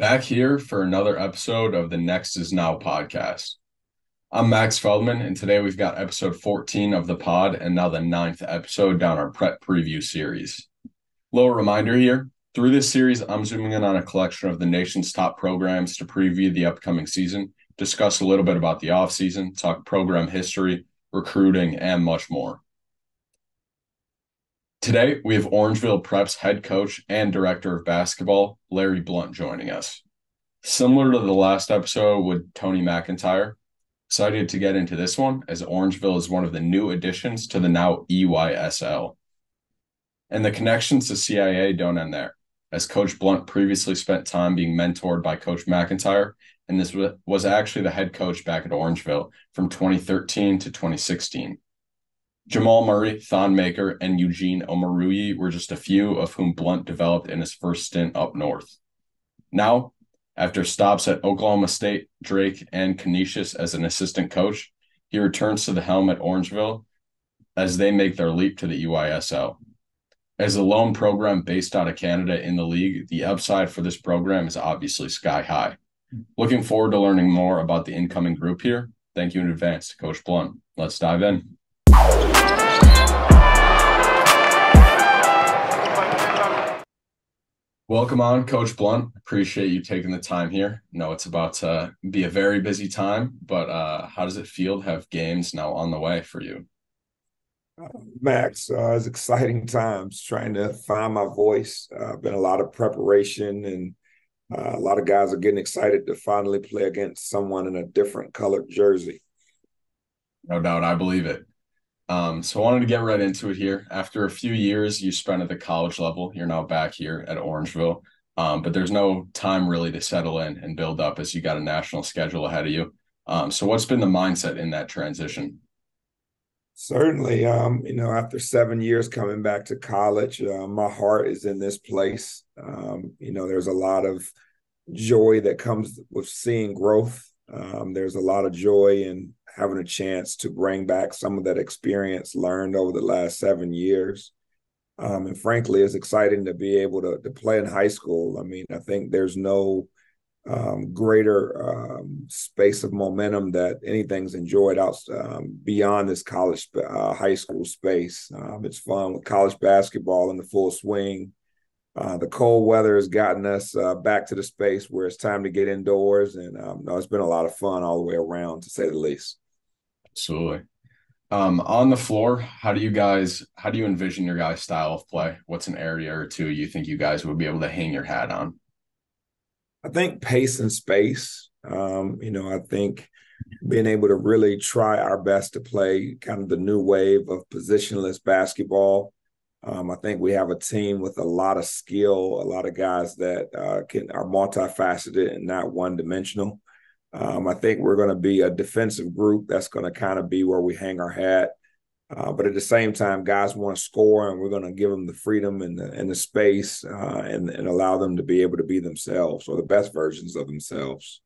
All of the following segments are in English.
Back here for another episode of the Next Is Now podcast. I'm Max Feldman, and today we've got episode 14 of the pod and now the 9th episode down our prep preview series. Little reminder here, through this series, I'm zooming in on a collection of the nation's top programs to preview the upcoming season, discuss a little bit about the offseason, talk program history, recruiting, and much more. Today, we have Orangeville Prep's head coach and director of basketball, Larry Blunt, joining us. Similar to the last episode with Tony McIntyre, excited to get into this one as Orangeville is one of the new additions to the now EYSL. And the connections to CIA don't end there, as Coach Blunt previously spent time being mentored by Coach McIntyre, and this was actually the head coach back at Orangeville from 2013 to 2016. Jamal Murray, Thon Maker, and Eugene Omaruyi were just a few of whom Blunt developed in his first stint up north. Now, after stops at Oklahoma State, Drake, and Canisius as an assistant coach, he returns to the helm at Orangeville as they make their leap to the EYSL. As a lone program based out of Canada in the league, the upside for this program is obviously sky high. Looking forward to learning more about the incoming group here. Thank you in advance to Coach Blunt. Let's dive in. Welcome on, Coach Blunt. Appreciate you taking the time here. I know it's about to be a very busy time, but how does it feel to have games now on the way for you? Max, it's exciting times trying to find my voice. Been a lot of preparation, and a lot of guys are getting excited to finally play against someone in a different colored jersey. No doubt, I believe it. So I wanted to get right into it here. After a few years you spent at the college level, you're now back here at Orangeville, but there's no time really to settle in and build up as you got a national schedule ahead of you. So what's been the mindset in that transition? Certainly, after 7 years coming back to college, my heart is in this place. There's a lot of joy that comes with seeing growth. There's a lot of joy in having a chance to bring back some of that experience learned over the last 7 years. And frankly, it's exciting to be able to play in high school. I mean, I think there's no greater space of momentum that anything's enjoyed out beyond this college high school space. It's fun with college basketball in the full swing. The cold weather has gotten us back to the space where it's time to get indoors, and it's been a lot of fun all the way around, to say the least. Absolutely. On the floor, how do you envision your guys' style of play? What's an area or two you think you guys would be able to hang your hat on? I think pace and space. I think being able to really try our best to play kind of the new wave of positionless basketball. I think we have a team with a lot of skill, a lot of guys that are multifaceted and not one-dimensional. I think we're going to be a defensive group that's going to kind of be where we hang our hat. But at the same time, guys want to score, and we're going to give them the freedom and the space and allow them to be able to be themselves, or the best versions of themselves.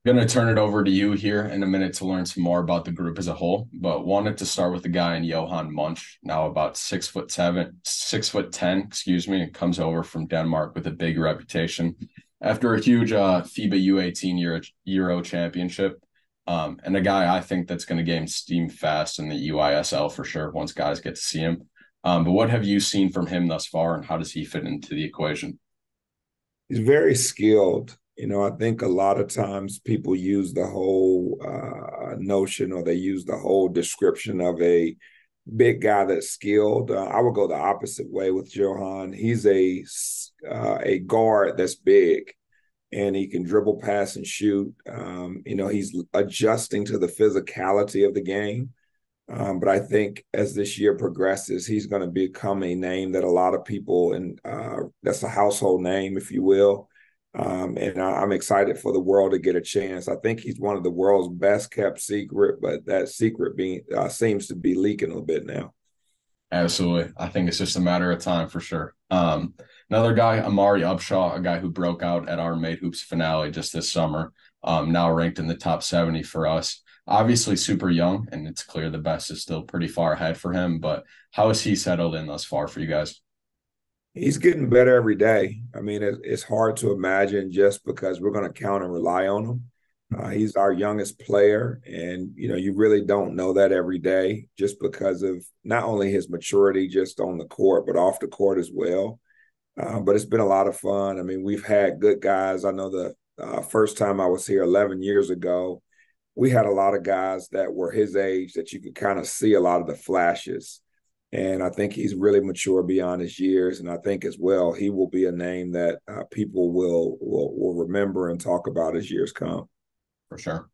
Going to turn it over to you here in a minute to learn some more about the group as a whole, but wanted to start with the guy in Johan Munchen, now about 6'10", and comes over from Denmark with a big reputation after a huge FIBA U18 Euro championship. And a guy I think that's going to gain steam fast in the EYSL for sure once guys get to see him. But what have you seen from him thus far, and how does he fit into the equation? He's very skilled. I think a lot of times people use the whole notion, or they use the whole description of a big guy that's skilled. I would go the opposite way with Johan. He's a guard that's big, and he can dribble, pass, and shoot. He's adjusting to the physicality of the game. But I think as this year progresses, he's going to become a name that a lot of people, and that's a household name, if you will. And I'm excited for the world to get a chance. I think he's one of the world's best kept secret, but that secret seems to be leaking a bit now. Absolutely. I think it's just a matter of time for sure. Another guy, Amari Upshaw, a guy who broke out at our Made Hoops finale just this summer, now ranked in the top 70 for us. Obviously super young, and it's clear the best is still pretty far ahead for him, but how has he settled in thus far for you guys? He's getting better every day. I mean, it's hard to imagine just because we're going to count and rely on him. He's our youngest player, and you really don't know that every day, just because of not only his maturity just on the court, but off the court as well. But it's been a lot of fun. I mean, we've had good guys. I know the first time I was here 11 years ago, we had a lot of guys that were his age that you could kind of see a lot of the flashes. And I think he's really mature beyond his years. And I think as well, he will be a name that people will remember and talk about as years come. For sure.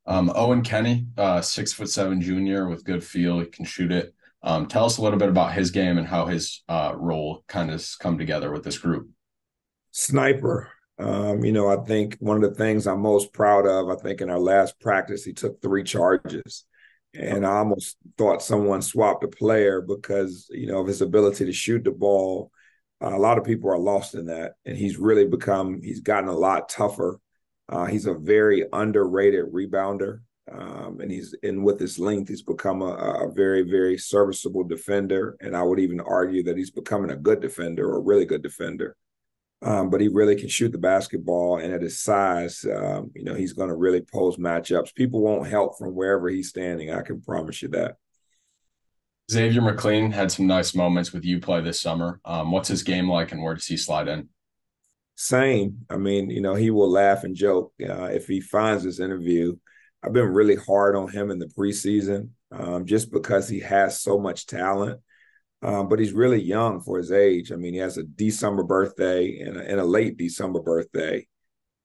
Owen Kenny, 6'7" junior with good feel. He can shoot it. Tell us a little bit about his game and how his role kind of has come together with this group. Sniper. I think one of the things I'm most proud of, I think in our last practice, he took 3 charges. And I almost thought someone swapped a player because, of his ability to shoot the ball. A lot of people are lost in that. And he's gotten a lot tougher. He's a very underrated rebounder. And with his length, he's become a very, very serviceable defender. And I would even argue that he's becoming a good defender, or a really good defender. But he really can shoot the basketball, and at his size, he's going to really pose matchups. People won't help from wherever he's standing. I can promise you that. Xavier McLean had some nice moments with UPlay this summer. What's his game like, and where does he slide in? Same. I mean, he will laugh and joke if he finds this interview. I've been really hard on him in the preseason just because he has so much talent. But he's really young for his age. I mean, he has a December birthday and a late December birthday.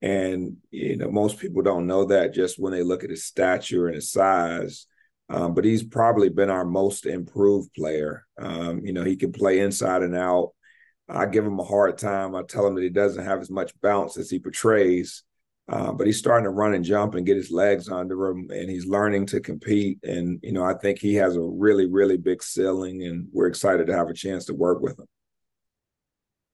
And, most people don't know that just when they look at his stature and his size. But he's probably been our most improved player. He can play inside and out. I give him a hard time. I tell him that he doesn't have as much bounce as he portrays. But he's starting to run and jump and get his legs under him, and he's learning to compete. And, I think he has a really, really big ceiling, and we're excited to have a chance to work with him.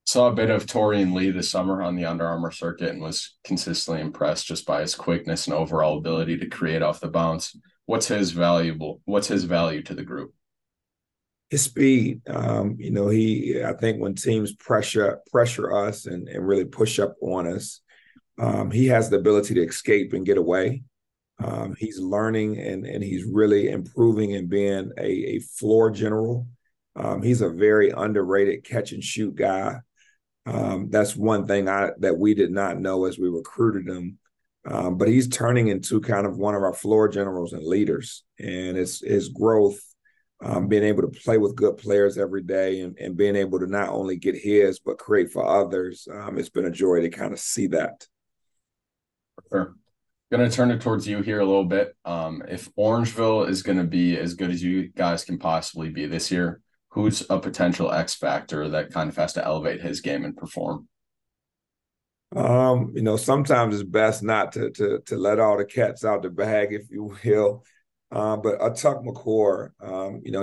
Saw a bit of Tori Lee this summer on the Under Armour circuit and was consistently impressed just by his quickness and overall ability to create off the bounce. What's his value to the group? His speed. I think when teams pressure us and really push up on us, he has the ability to escape and get away. He's learning and he's really improving and being a floor general. He's a very underrated catch and shoot guy. That's one thing that we did not know as we recruited him. But he's turning into kind of one of our floor generals and leaders. And it's his growth, being able to play with good players every day and being able to not only get his, but create for others. It's been a joy to kind of see that. Sure. Going to turn it towards you here a little bit. If Orangeville is going to be as good as you guys can possibly be this year, who's a potential X factor that kind of has to elevate his game and perform? Sometimes it's best not to let all the cats out the bag, if you will. But Mccoy,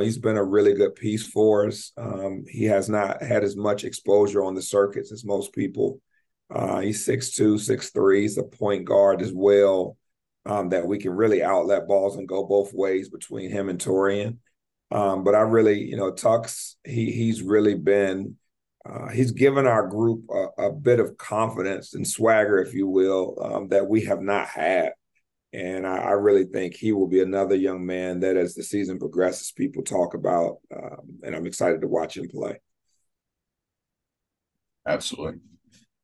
he's been a really good piece for us. He has not had as much exposure on the circuits as most people. He's 6'2", 6'3". He's a point guard as well, that we can really outlet balls and go both ways between him and Torian. But I really, Tux, he's really been he's given our group a bit of confidence and swagger, if you will, that we have not had. And I really think he will be another young man that as the season progresses, people talk about, and I'm excited to watch him play. Absolutely.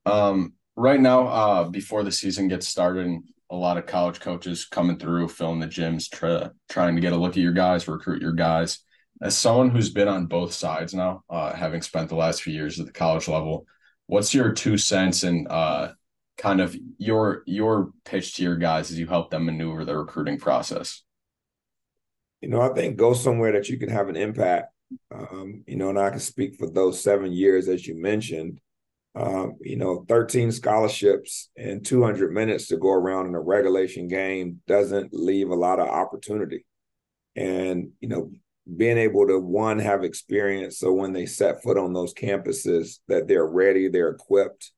Right now, before the season gets started, and a lot of college coaches coming through, filling the gyms, trying to get a look at your guys, recruit your guys. As someone who's been on both sides now, having spent the last few years at the college level, what's your 2 cents and kind of your pitch to your guys as you help them maneuver the recruiting process? I think go somewhere that you can have an impact. And I can speak for those 7 years, as you mentioned. 13 scholarships and 200 minutes to go around in a regulation game doesn't leave a lot of opportunity. And, being able to, one, have experience so when they set foot on those campuses that they're ready, they're equipped,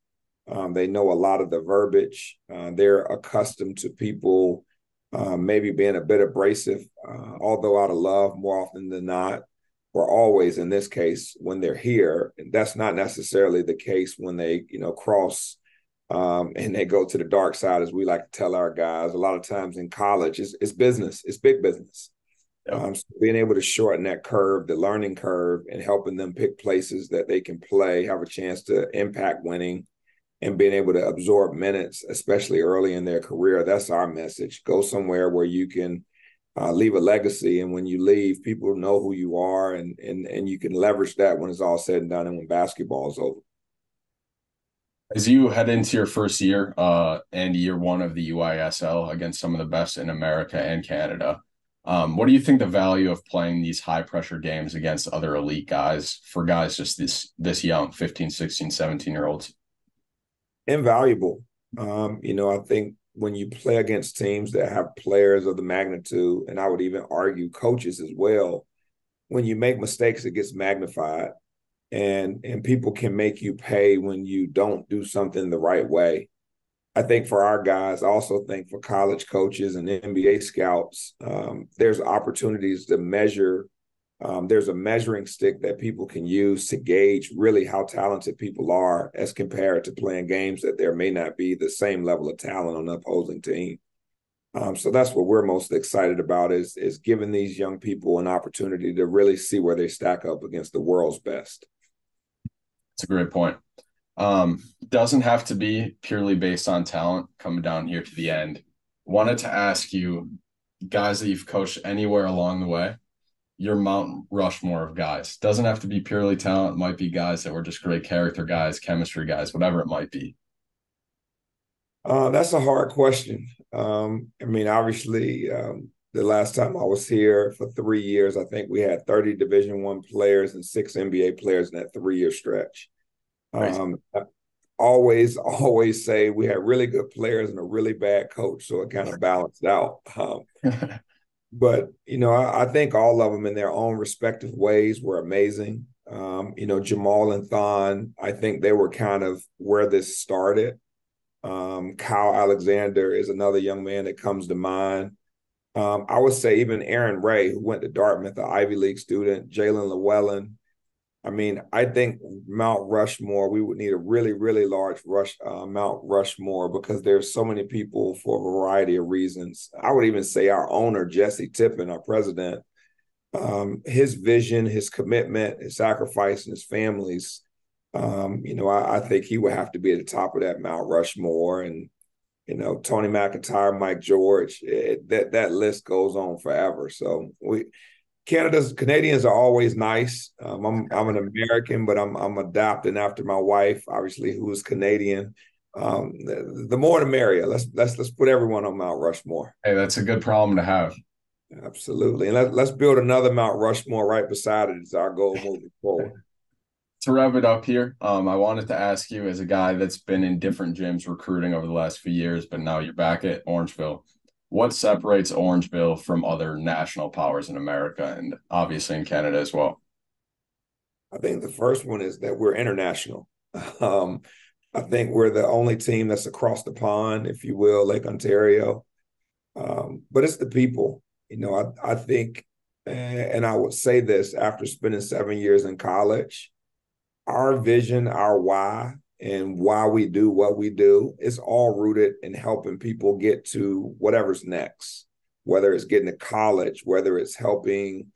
they know a lot of the verbiage, they're accustomed to people maybe being a bit abrasive, although out of love more often than not. or always in this case when they're here. And that's not necessarily the case when they, cross and they go to the dark side, as we like to tell our guys. A lot of times in college, it's business, it's big business. Yep. So being able to shorten that curve, the learning curve, and helping them pick places that they can play, have a chance to impact winning, and being able to absorb minutes, especially early in their career. That's our message. Go somewhere where you can leave a legacy, and when you leave, people know who you are, and you can leverage that when it's all said and done and when basketball is over. As you head into your first year and year one of the UISL against some of the best in America and Canada, what do you think the value of playing these high pressure games against other elite guys for guys just this young, 15, 16, 17-year-olds? Invaluable. I think when you play against teams that have players of the magnitude, and I would even argue coaches as well, when you make mistakes, it gets magnified. And people can make you pay when you don't do something the right way. I think for our guys, I also think for college coaches and NBA scouts, there's opportunities to measure. There's a measuring stick that people can use to gauge really how talented people are as compared to playing games that there may not be the same level of talent on the opposing team. So that's what we're most excited about is giving these young people an opportunity to really see where they stack up against the world's best. That's a great point. Doesn't have to be purely based on talent coming down here to the end. Wanted to ask you, guys that you've coached anywhere along the way, your Mount Rushmore of guys. Doesn't have to be purely talent. It might be guys that were just great character guys, chemistry guys, whatever it might be. That's a hard question. Obviously, the last time I was here for 3 years, I think we had 30 Division I players and 6 NBA players in that 3-year stretch. I always say we had really good players and a really bad coach, so it kind of balanced out. But I think all of them in their own respective ways were amazing. Jamal and Thon, I think they were kind of where this started. Kyle Alexander is another young man that comes to mind. I would say even Aaron Ray, who went to Dartmouth, an Ivy League student, Jalen Llewellyn. I think Mount Rushmore, we would need a really, really large Mount Rushmore because there's so many people for a variety of reasons. I would even say our owner, Jesse Tippin, our president, his vision, his commitment, his sacrifice, and his family's, I think he would have to be at the top of that Mount Rushmore. And, Tony McIntyre, Mike George, that list goes on forever. So Canadians are always nice. I'm an American, but I'm adopting after my wife, obviously, who is Canadian. The more the merrier. Let's put everyone on Mount Rushmore. Hey, that's a good problem to have. Absolutely, and let's build another Mount Rushmore right beside it. Is our goal moving forward. To wrap it up here, I wanted to ask you, as a guy that's been in different gyms recruiting over the last few years, but now you're back at Orangeville. What separates Orangeville from other national powers in America and obviously in Canada as well? I think the first one is that we're international. I think we're the only team that's across the pond, if you will, Lake Ontario. But it's the people. I think, and I would say this after spending 7 years in college, our vision, our why, and why we do what we do is all rooted in helping people get to whatever's next, whether it's getting to college, whether it's helping,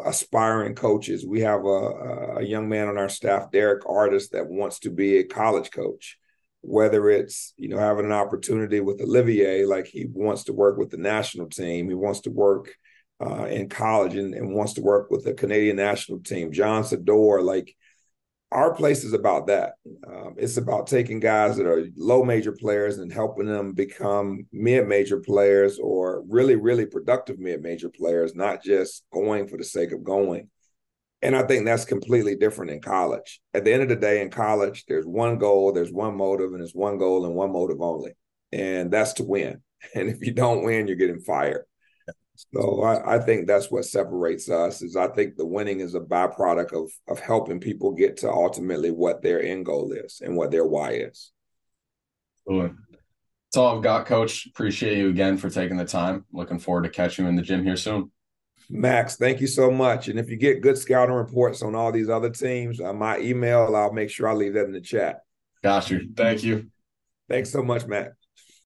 aspiring coaches. We have a young man on our staff, Derek Artist, that wants to be a college coach, whether it's, having an opportunity with Olivier, like he wants to work with the national team. He wants to work in college and wants to work with the Canadian national team. John Sador, like, our place is about that. It's about taking guys that are low major players and helping them become mid-major players or really, really productive mid-major players, not just going for the sake of going. And I think that's completely different in college. At the end of the day, in college, there's one goal, there's one motive, and it's one goal and one motive only. And that's to win. And if you don't win, you're getting fired. So I think that's what separates us. Is I think the winning is a byproduct of helping people get to ultimately what their end goal is and what their why is. Cool. That's all I've got, Coach. Appreciate you again for taking the time. Looking forward to catching you in the gym here soon. Max, thank you so much. And if you get good scouting reports on all these other teams, my email, I'll make sure I leave that in the chat. Got you. Thank you. Thanks so much, Matt.